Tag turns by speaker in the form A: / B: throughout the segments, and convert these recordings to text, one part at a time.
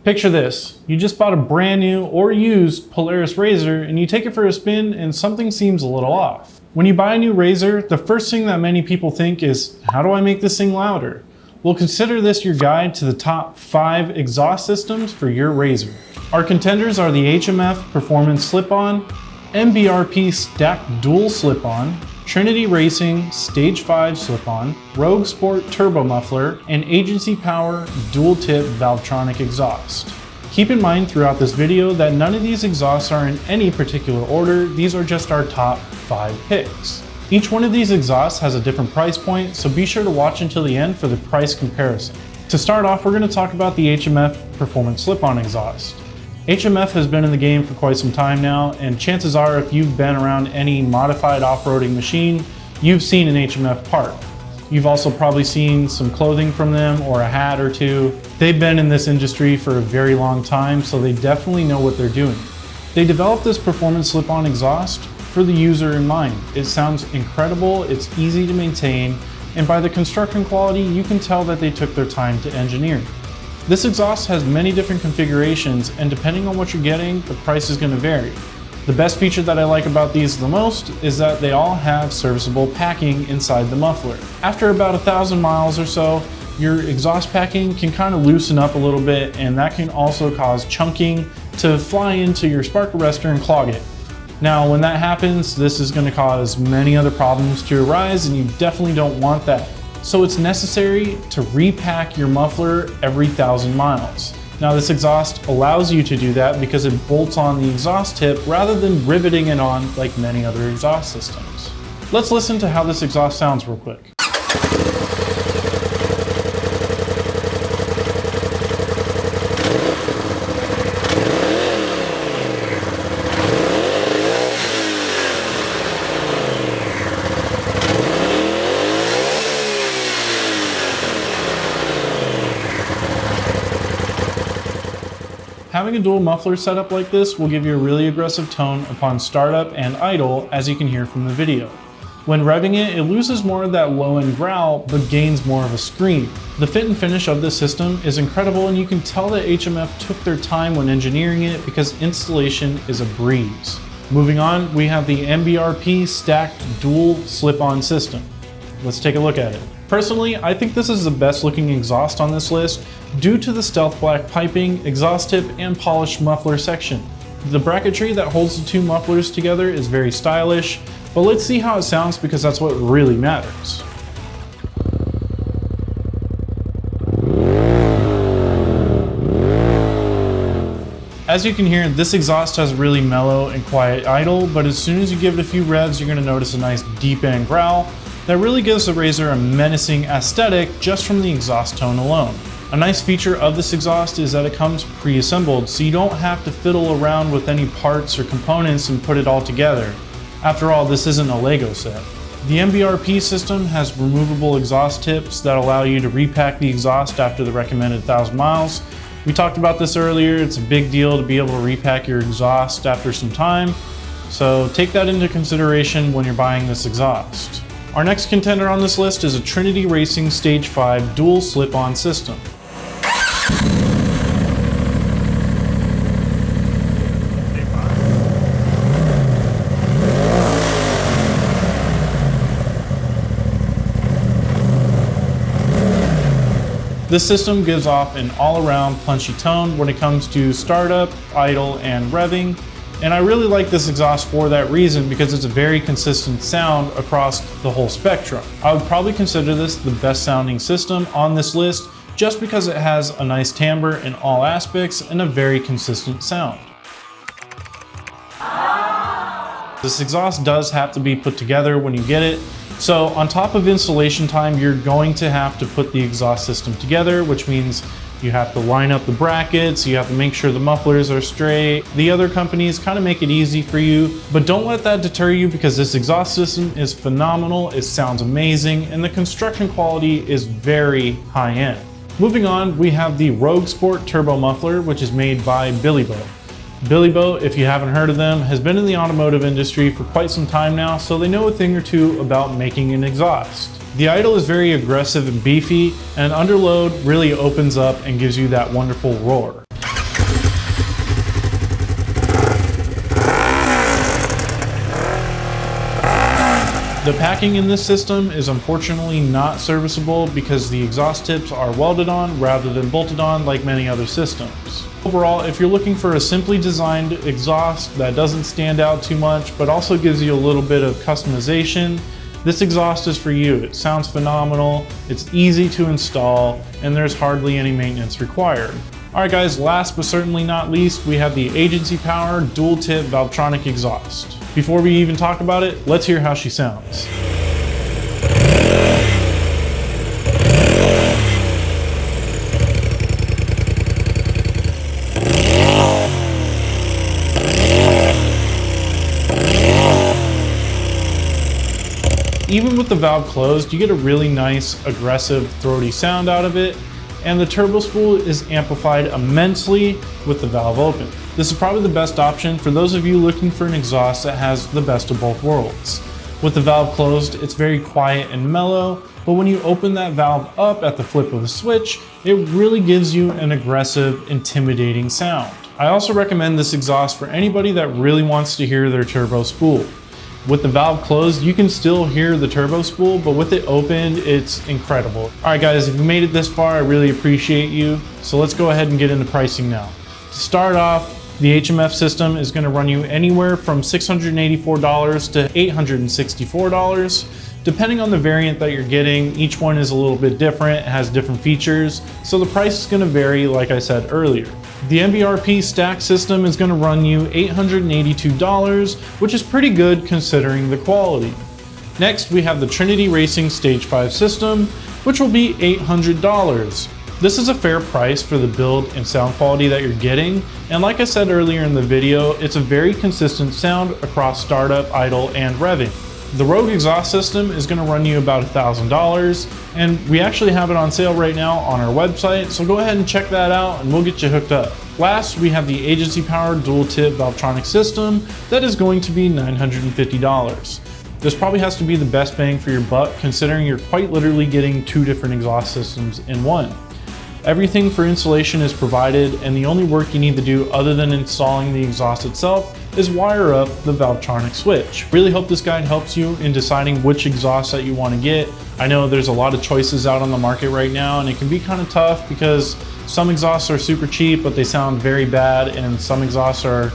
A: Picture this, you just bought a brand new or used Polaris RZR and you take it for a spin and something seems a little off. When you buy a new RZR, the first thing that many people think is, how do I make this thing louder? Well, consider this your guide to the top 5 exhaust systems for your RZR. Our contenders are the HMF Performance Slip-On, MBRP Stacked Dual Slip-On, Trinity Racing Stage 5 Slip-On, Rogue Sport Turbo Muffler, and Agency Power Dual Tip Valvetronic Exhaust. Keep in mind throughout this video that none of these exhausts are in any particular order, these are just our top 5 picks. Each one of these exhausts has a different price point, so be sure to watch until the end for the price comparison. To start off, we're going to talk about the HMF Performance Slip-On Exhaust. HMF has been in the game for quite some time now, and chances are if you've been around any modified off-roading machine, you've seen an HMF part. You've also probably seen some clothing from them or a hat or two. They've been in this industry for a very long time, so they definitely know what they're doing. They developed this performance slip-on exhaust for the user in mind. It sounds incredible, it's easy to maintain, and by the construction quality, you can tell that they took their time to engineer. This exhaust has many different configurations, and depending on what you're getting, the price is going to vary. The best feature that I like about these the most is that they all have serviceable packing inside the muffler. After about 1,000 miles or so, your exhaust packing can kind of loosen up a little bit, and that can also cause chunking to fly into your spark arrestor and clog it. Now, when that happens, this is going to cause many other problems to arise, and you definitely don't want that. So it's necessary to repack your muffler every 1,000 miles. Now this exhaust allows you to do that because it bolts on the exhaust tip rather than riveting it on like many other exhaust systems. Let's listen to how this exhaust sounds real quick. Having a dual muffler setup like this will give you a really aggressive tone upon startup and idle, as you can hear from the video. When revving it, it loses more of that low-end growl, but gains more of a scream. The fit and finish of this system is incredible, and you can tell that HMF took their time when engineering it because installation is a breeze. Moving on, we have the MBRP Stacked Dual Slip-On System. Let's take a look at it. Personally, I think this is the best looking exhaust on this list due to the stealth black piping, exhaust tip, and polished muffler section. The bracketry that holds the two mufflers together is very stylish, but let's see how it sounds because that's what really matters. As you can hear, this exhaust has really mellow and quiet idle, but as soon as you give it a few revs, you're going to notice a nice deep end growl that really gives the RZR a menacing aesthetic just from the exhaust tone alone. A nice feature of this exhaust is that it comes pre-assembled, so you don't have to fiddle around with any parts or components and put it all together. After all, this isn't a Lego set. The MBRP system has removable exhaust tips that allow you to repack the exhaust after the recommended 1,000 miles. We talked about this earlier, it's a big deal to be able to repack your exhaust after some time, so take that into consideration when you're buying this exhaust. Our next contender on this list is a Trinity Racing Stage 5 Dual Slip-On System. This system gives off an all-around punchy tone when it comes to startup, idle, and revving. And I really like this exhaust for that reason because it's a very consistent sound across the whole spectrum. I would probably consider this the best sounding system on this list just because it has a nice timbre in all aspects and a very consistent sound. This exhaust does have to be put together when you get it. So on top of installation time, you're going to have to put the exhaust system together, which means you have to line up the brackets, you have to make sure the mufflers are straight. The other companies kind of make it easy for you, but don't let that deter you because this exhaust system is phenomenal, it sounds amazing, and the construction quality is very high end. Moving on, we have the Rogue Sport Turbo Muffler, which is made by Billy Bo. Billy Bo, if you haven't heard of them, has been in the automotive industry for quite some time now, so they know a thing or two about making an exhaust. The idle is very aggressive and beefy, and under load really opens up and gives you that wonderful roar. The packing in this system is unfortunately not serviceable because the exhaust tips are welded on rather than bolted on like many other systems. Overall, if you're looking for a simply designed exhaust that doesn't stand out too much but also gives you a little bit of customization, this exhaust is for you. It sounds phenomenal, it's easy to install, and there's hardly any maintenance required. Alright guys, last but certainly not least, we have the agency power dual tip valvetronic exhaust. Before we even talk about it, let's hear how she sounds. Even with the valve closed, you get a really nice, aggressive, throaty sound out of it, and the turbo spool is amplified immensely with the valve open. This is probably the best option for those of you looking for an exhaust that has the best of both worlds. With the valve closed, it's very quiet and mellow, but when you open that valve up at the flip of a switch, it really gives you an aggressive, intimidating sound. I also recommend this exhaust for anybody that really wants to hear their turbo spool. With the valve closed, you can still hear the turbo spool, but with it opened, it's incredible. All right guys, if you made it this far, I really appreciate you. So let's go ahead and get into pricing now. To start off, the HMF system is gonna run you anywhere from $684 to $864. Depending on the variant that you're getting, each one is a little bit different, it has different features, so the price is gonna vary like I said earlier. The MBRP stack system is gonna run you $882, which is pretty good considering the quality. Next, we have the Trinity Racing Stage 5 system, which will be $800. This is a fair price for the build and sound quality that you're getting, and like I said earlier in the video, it's a very consistent sound across startup, idle, and revving. The Rogue exhaust system is going to run you about $1,000, and we actually have it on sale right now on our website, so go ahead and check that out and we'll get you hooked up. Last, we have the agency powered dual tip valvetronic system that is going to be $950. This probably has to be the best bang for your buck considering you're quite literally getting two different exhaust systems in one. Everything for installation is provided, and the only work you need to do other than installing the exhaust itself is wire up the valvetronic switch. Really hope this guide helps you in deciding which exhaust that you want to get. I know there's a lot of choices out on the market right now, and it can be kind of tough because some exhausts are super cheap but they sound very bad, and some exhausts are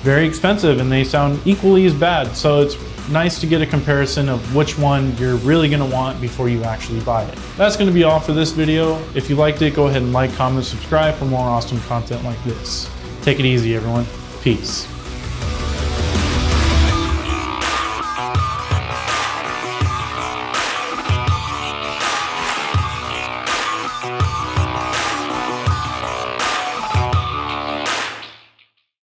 A: very expensive and they sound equally as bad. So it's nice to get a comparison of which one you're really going to want before you actually buy it. That's going to be all for this video. If you liked it, go ahead and like, comment, subscribe for more awesome content like this. Take it easy, everyone. Peace.